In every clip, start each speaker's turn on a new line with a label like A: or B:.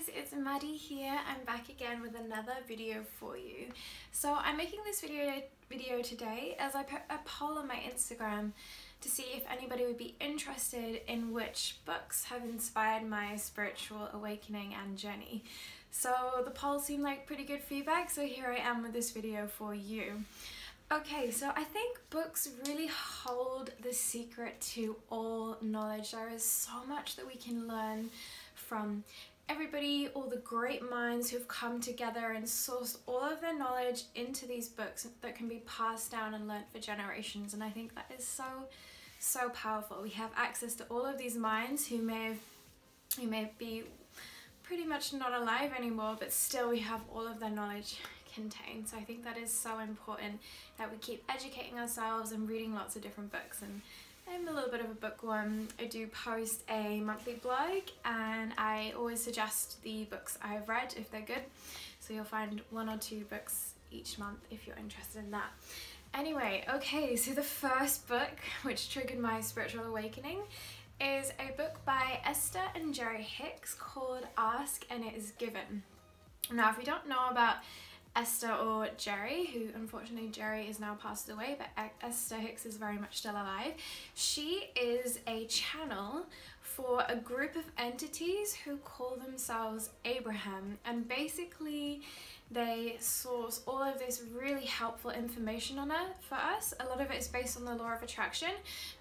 A: guys, it's Maddie here. I'm back again with another video for you. So I'm making this video today as I put a poll on my Instagram to see if anybody would be interested in which books have inspired my spiritual awakening and journey. So the poll seemed like pretty good feedback, so here I am with this video for you. Okay, so I think books really hold the secret to all knowledge. There is so much that we can learn from everybody, all the great minds who've come together and sourced all of their knowledge into these books that can be passed down and learnt for generations. And I think that is so powerful. We have access to all of these minds who may be pretty much not alive anymore, but still we have all of their knowledge contained. So I think that is so important that we keep educating ourselves and reading lots of different books. And I'm a little bit of a bookworm. I do post a monthly blog and I always suggest the books I've read if they're good. So you'll find 1 or 2 books each month if you're interested in that. Anyway, okay, so the first book which triggered my spiritual awakening is a book by Esther and Jerry Hicks called Ask and It Is Given. Now, if you don't know about Esther or Jerry, who unfortunately Jerry is now passed away, but Esther Hicks is very much still alive. She is a channel for a group of entities who call themselves Abraham, and basically they source all of this really helpful information on it for us. A lot of it is based on the law of attraction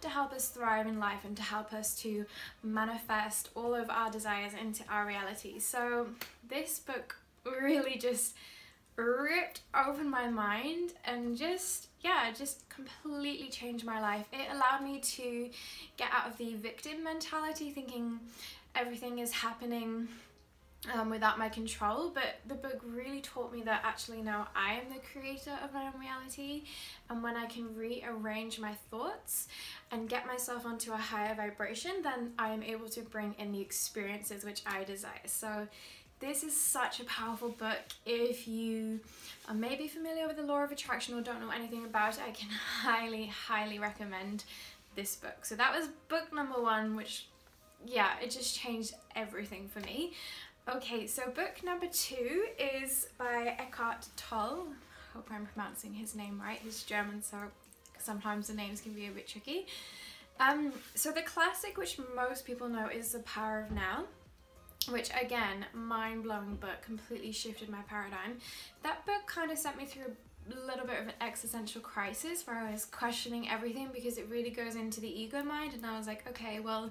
A: to help us thrive in life and to help us to manifest all of our desires into our reality. So this book really just ripped open my mind and just completely changed my life. It allowed me to get out of the victim mentality, thinking everything is happening without my control, but the book really taught me that actually no, I am the creator of my own reality, and when I can rearrange my thoughts and get myself onto a higher vibration, then I am able to bring in the experiences which I desire. So this is such a powerful book. If you are maybe familiar with the law of attraction or don't know anything about it, I can highly recommend this book. So that was book number 1, which, yeah, it just changed everything for me. Okay, so book number 2 is by Eckhart Tolle. I hope I'm pronouncing his name right. He's German, so sometimes the names can be a bit tricky. So the classic which most people know is The Power of Now, which again, mind-blowing book, completely shifted my paradigm. That book kind of sent me through a little bit of an existential crisis where I was questioning everything, because it really goes into the ego mind, and I was like, okay, well,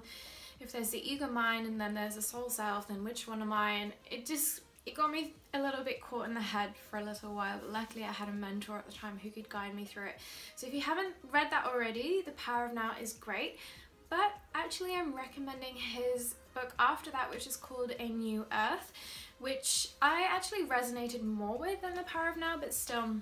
A: if there's the ego mind and then there's the soul self, then which one am I? And it got me a little bit caught in the head for a little while, but luckily I had a mentor at the time who could guide me through it. So if you haven't read that already, The Power of Now is great. But actually I'm recommending his book after that, which is called A New Earth, which I actually resonated more with than The Power of Now, but still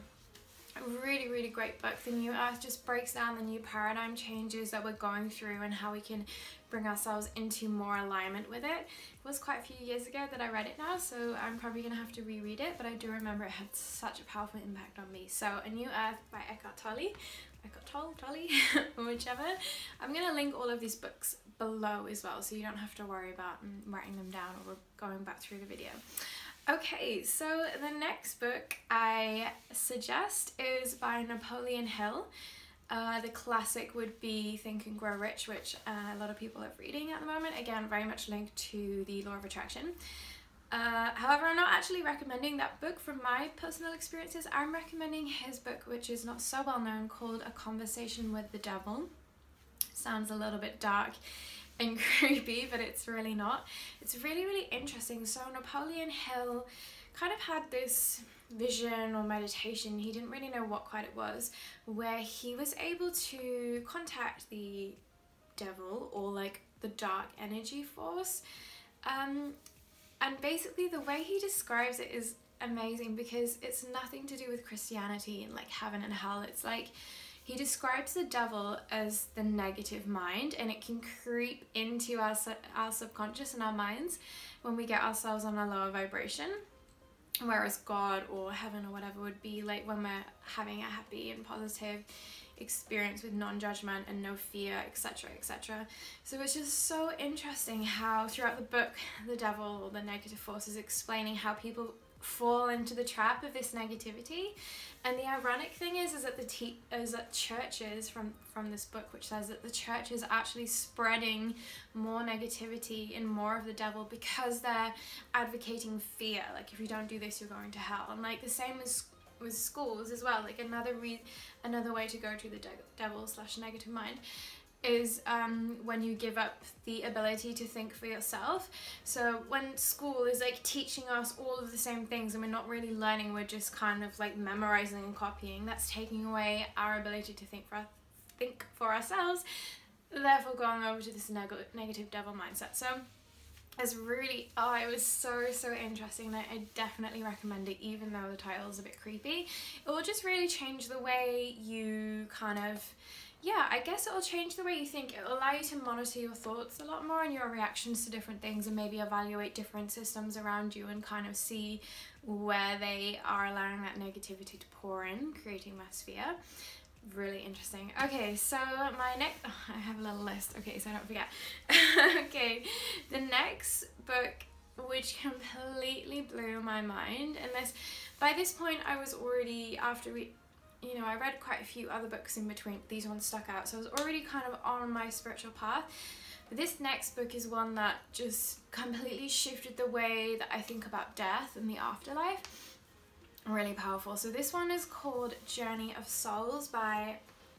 A: a really great book. The New Earth just breaks down the new paradigm changes that we're going through and how we can bring ourselves into more alignment with it. It was quite a few years ago that I read it now, so I'm probably gonna have to reread it, but I do remember it had such a powerful impact on me. So A New Earth by Eckhart Tolle, whichever. I'm gonna link all of these books below as well, so you don't have to worry about writing them down or going back through the video. Okay, so the next book I suggest is by Napoleon Hill. The classic would be Think and Grow Rich, which a lot of people are reading at the moment. Again, very much linked to the law of attraction. However, I'm not actually recommending that book from my personal experiences. I'm recommending his book, which is not so well known, called A Conversation with the Devil. Sounds a little bit dark and creepy, but it's really not. It's really interesting. So Napoleon Hill kind of had this vision or meditation, he didn't really know what quite it was, where he was able to contact the devil, or like the dark energy force. And basically the way he describes it is amazing, because it's nothing to do with Christianity and like heaven and hell. It's like he describes the devil as the negative mind, and it can creep into our subconscious and our minds when we get ourselves on a lower vibration, whereas God or heaven or whatever would be like when we're having a happy and positive experience with non-judgment and no fear, etc., etc. So it's just so interesting how throughout the book the devil, or the negative force, is explaining how people fall into the trap of this negativity. And the ironic thing is that churches, from this book, which says that the church is actually spreading more negativity and more of the devil because they're advocating fear, like if you don't do this you're going to hell. And like the same as with schools as well, like another way to go to the devil / negative mind is when you give up the ability to think for yourself. So when school is like teaching us all of the same things and we're not really learning, we're just kind of like memorizing and copying, that's taking away our ability to think for ourselves, therefore going over to this negative devil mindset. So it's really, it was so interesting. That I definitely recommend it, even though the title is a bit creepy. It will just really change the way you kind of, I guess it will change the way you think. It will allow you to monitor your thoughts a lot more and your reactions to different things, and maybe evaluate different systems around you and kind of see where they are allowing that negativity to pour in, creating mass fear. Really interesting. Okay, so my next, I have a little list, okay, so I don't forget. Okay, the next book, which completely blew my mind, and by this point I was already, I read quite a few other books in between, these ones stuck out, so I was already kind of on my spiritual path. But this next book is one that just completely shifted the way that I think about death and the afterlife. Really powerful. So this one is called Journey of Souls by,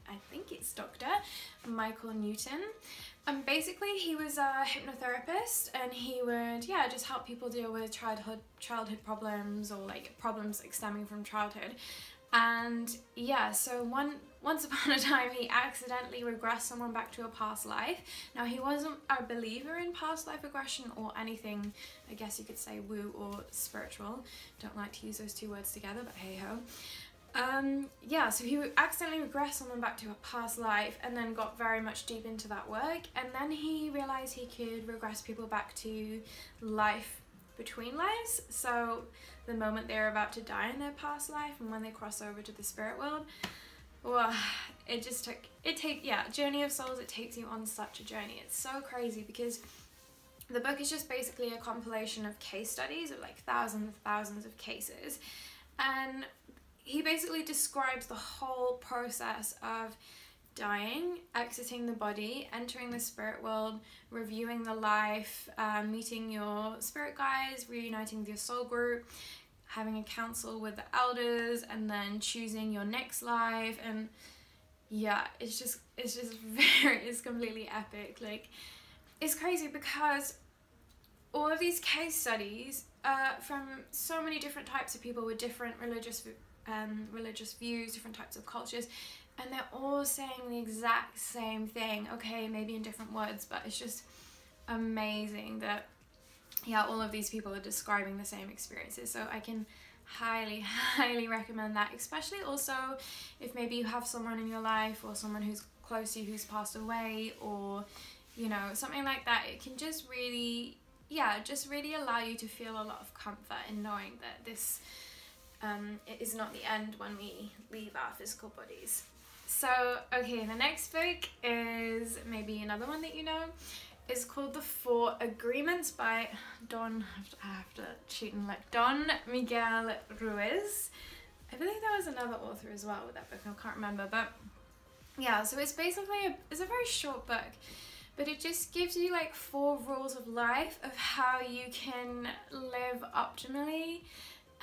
A: I think it's Dr. Michael Newton. And basically he was a hypnotherapist, and he would just help people deal with childhood problems, or like problems like stemming from childhood. And so once upon a time he accidentally regressed someone back to a past life. Now he wasn't a believer in past life regression or anything, I guess you could say, woo or spiritual. Don't like to use those two words together, but hey ho. So he accidentally regressed someone back to a past life, and then got very much deep into that work, and then he realized he could regress people back to life between lives. So the moment they're about to die in their past life and when they cross over to the spirit world, Journey of Souls, it takes you on such a journey. It's so crazy because the book is just basically a compilation of case studies of like thousands of cases, and he basically describes the whole process of dying, exiting the body, entering the spirit world, reviewing the life, meeting your spirit guides, reuniting with your soul group, having a council with the elders, and then choosing your next life. And it's completely epic. Like, it's crazy because all of these case studies from so many different types of people with different religious views, different types of cultures, and they're all saying the exact same thing, okay, maybe in different words, but it's just amazing that all of these people are describing the same experiences. So I can highly recommend that, especially also if maybe you have someone in your life or someone who's close to you who's passed away, or something like that. It can just really allow you to feel a lot of comfort in knowing that this it is not the end when we leave our physical bodies. So okay, the next book is maybe another one that you know. It's called The Four Agreements by Don Miguel Ruiz. I believe there was another author as well with that book, I can't remember, but so it's basically it's a very short book, but it just gives you like 4 rules of life of how you can live optimally.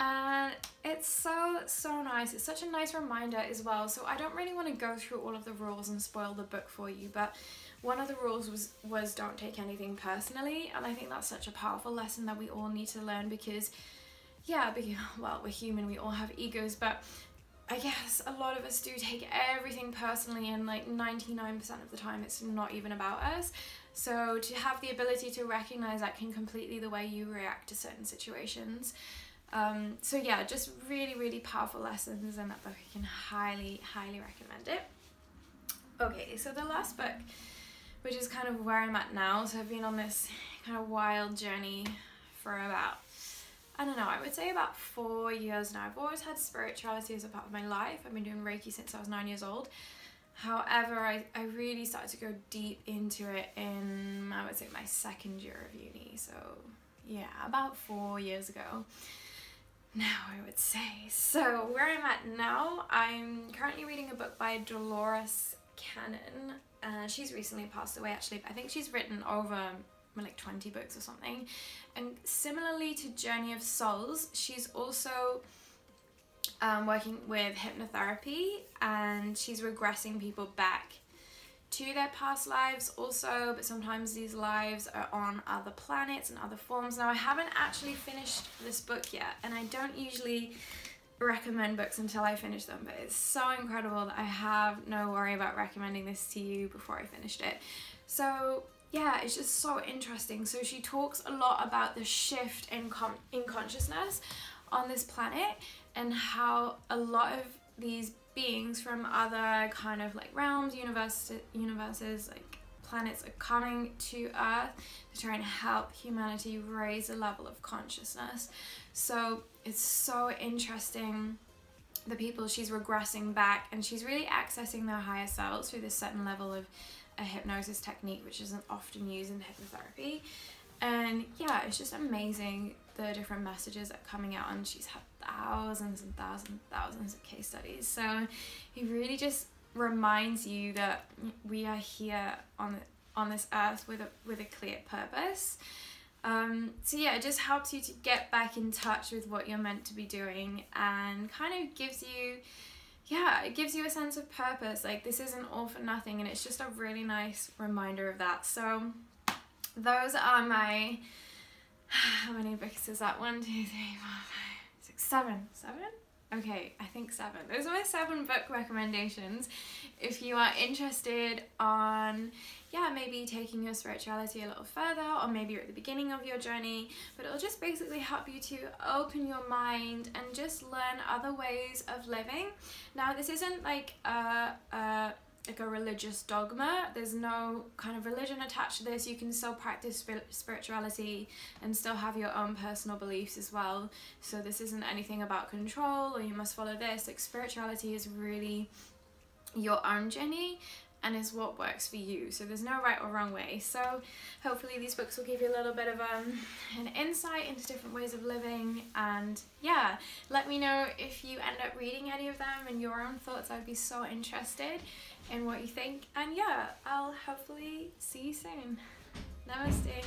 A: And it's so nice. It's such a nice reminder as well. So I don't really want to go through all of the rules and spoil the book for you, but one of the rules was don't take anything personally, and I think that's such a powerful lesson that we all need to learn, because we're human, we all have egos, but I guess a lot of us do take everything personally, and like 99% of the time it's not even about us. So to have the ability to recognize that can completely the way you react to certain situations. Just really powerful lessons in that book. I can highly recommend it. Okay, so the last book, which is kind of where I'm at now, so I've been on this kind of wild journey for about, I would say about 4 years now. I've always had spirituality as a part of my life. I've been doing Reiki since I was 9 years old. However, I really started to go deep into it in, I would say, my second year of uni. So yeah, about 4 years ago now, I would say. So where I'm at now, I'm currently reading a book by Dolores Cannon. She's recently passed away, actually. I think she's written over like 20 books or something. And similarly to Journey of Souls, she's also working with hypnotherapy, and she's regressing people back to their past lives also, but sometimes these lives are on other planets and other forms. Now, I haven't actually finished this book yet, and I don't usually recommend books until I finish them, but it's so incredible that I have no worry about recommending this to you before I finished it. So yeah, it's just so interesting. So she talks a lot about the shift in consciousness on this planet, and how a lot of these beings from other kind of like realms, universes, like planets, are coming to Earth to try and help humanity raise a level of consciousness. So it's so interesting, the people she's regressing back, and she's really accessing their higher selves through this certain level of a hypnosis technique, which isn't often used in hypnotherapy. And yeah, it's just amazing the different messages that are coming out, and she's had thousands and thousands and thousands of case studies. So it really just reminds you that we are here on this earth with a clear purpose. So yeah, it just helps you to get back in touch with what you're meant to be doing, and kind of gives you, yeah, it gives you a sense of purpose. Like, this isn't all for nothing, and it's just a really nice reminder of that. So those are my, how many books is that? 1, 2, 3, 4, 5, 6, 7. 7? Okay, I think 7. Those are my 7 book recommendations. If you are interested on, yeah, maybe taking your spirituality a little further, or maybe you're at the beginning of your journey, but it'll just basically help you to open your mind and just learn other ways of living. Now, this isn't like a religious dogma. There's no kind of religion attached to this. You can still practice spirituality and still have your own personal beliefs as well. So this isn't anything about control or you must follow this. Like, spirituality is really your own journey and is what works for you. So there's no right or wrong way. So hopefully these books will give you a little bit of an insight into different ways of living. And yeah, let me know if you end up reading any of them and your own thoughts. I'd be so interested in what you think. And yeah, I'll hopefully see you soon. Namaste.